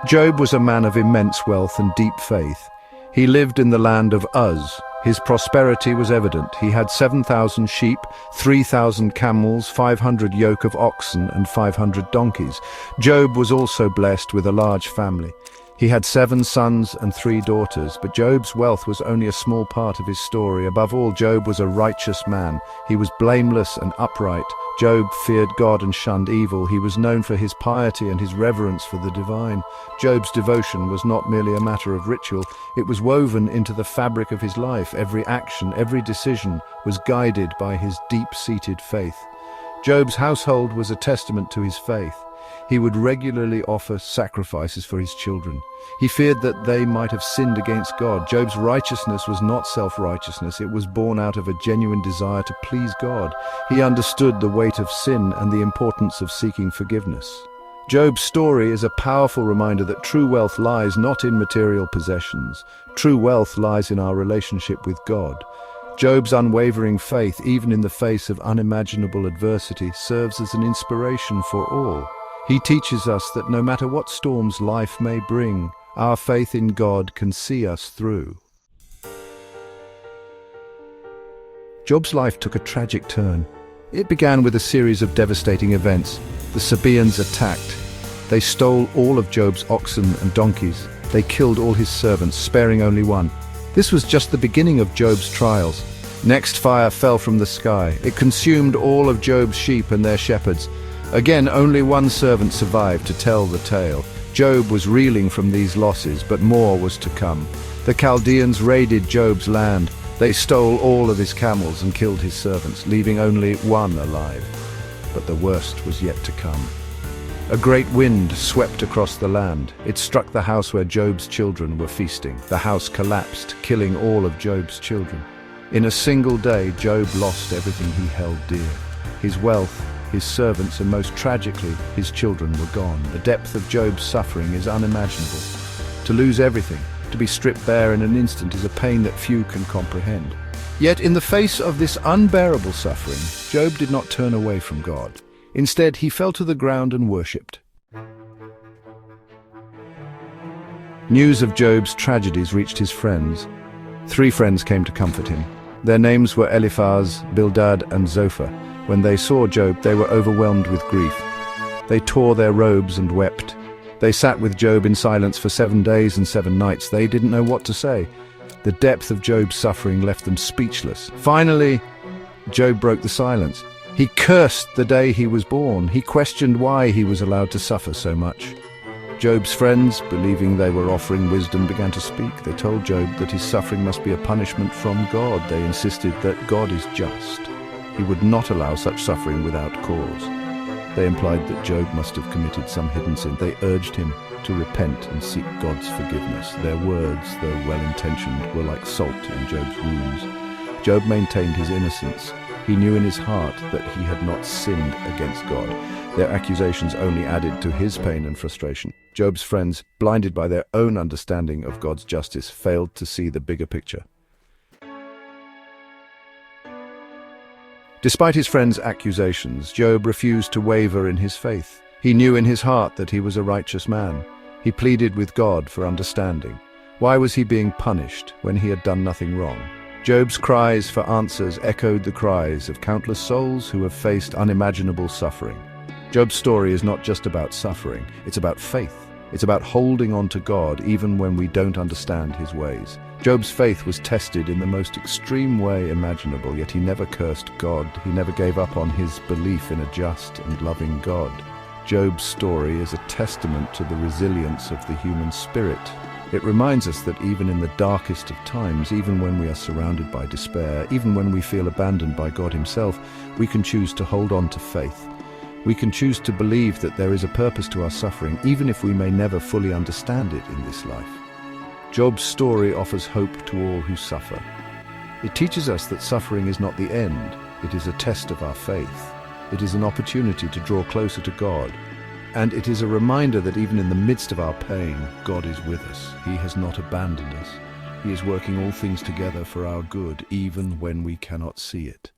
Job was a man of immense wealth and deep faith. He lived in the land of Uz. His prosperity was evident. He had 7,000 sheep, 3,000 camels, 500 yoke of oxen, and 500 donkeys. Job was also blessed with a large family. He had 7 sons and 3 daughters, but Job's wealth was only a small part of his story. Above all, Job was a righteous man. He was blameless and upright. Job feared God and shunned evil. He was known for his piety and his reverence for the divine. Job's devotion was not merely a matter of ritual. It was woven into the fabric of his life. Every action, every decision was guided by his deep-seated faith. Job's household was a testament to his faith. He would regularly offer sacrifices for his children. He feared that they might have sinned against God. Job's righteousness was not self-righteousness. It was born out of a genuine desire to please God. He understood the weight of sin and the importance of seeking forgiveness. Job's story is a powerful reminder that true wealth lies not in material possessions. True wealth lies in our relationship with God. Job's unwavering faith, even in the face of unimaginable adversity, serves as an inspiration for all. He teaches us that no matter what storms life may bring, our faith in God can see us through. Job's life took a tragic turn. It began with a series of devastating events. The Sabaeans attacked. They stole all of Job's oxen and donkeys. They killed all his servants, sparing only one. This was just the beginning of Job's trials. Next, fire fell from the sky. It consumed all of Job's sheep and their shepherds. Again, only one servant survived to tell the tale. Job was reeling from these losses, but more was to come. The Chaldeans raided Job's land. They stole all of his camels and killed his servants, leaving only one alive. But the worst was yet to come. A great wind swept across the land. It struck the house where Job's children were feasting. The house collapsed, killing all of Job's children. In a single day, Job lost everything he held dear. His wealth, his servants, and most tragically, his children were gone. The depth of Job's suffering is unimaginable. To lose everything, to be stripped bare in an instant, is a pain that few can comprehend. Yet in the face of this unbearable suffering, Job did not turn away from God. Instead, he fell to the ground and worshipped. News of Job's tragedies reached his friends. 3 friends came to comfort him. Their names were Eliphaz, Bildad, and Zophar. When they saw Job, they were overwhelmed with grief. They tore their robes and wept. They sat with Job in silence for 7 days and 7 nights. They didn't know what to say. The depth of Job's suffering left them speechless. Finally, Job broke the silence. He cursed the day he was born. He questioned why he was allowed to suffer so much. Job's friends, believing they were offering wisdom, began to speak. They told Job that his suffering must be a punishment from God. They insisted that God is just. He would not allow such suffering without cause. They implied that Job must have committed some hidden sin. They urged him to repent and seek God's forgiveness. Their words, though well-intentioned, were like salt in Job's wounds. Job maintained his innocence. He knew in his heart that he had not sinned against God. Their accusations only added to his pain and frustration. Job's friends, blinded by their own understanding of God's justice, failed to see the bigger picture. Despite his friends' accusations, Job refused to waver in his faith. He knew in his heart that he was a righteous man. He pleaded with God for understanding. Why was he being punished when he had done nothing wrong? Job's cries for answers echoed the cries of countless souls who have faced unimaginable suffering. Job's story is not just about suffering, it's about faith. It's about holding on to God even when we don't understand his ways. Job's faith was tested in the most extreme way imaginable, yet he never cursed God. He never gave up on his belief in a just and loving God. Job's story is a testament to the resilience of the human spirit. It reminds us that even in the darkest of times, even when we are surrounded by despair, even when we feel abandoned by God himself, we can choose to hold on to faith. We can choose to believe that there is a purpose to our suffering, even if we may never fully understand it in this life. Job's story offers hope to all who suffer. It teaches us that suffering is not the end. It is a test of our faith. It is an opportunity to draw closer to God. And it is a reminder that even in the midst of our pain, God is with us. He has not abandoned us. He is working all things together for our good, even when we cannot see it.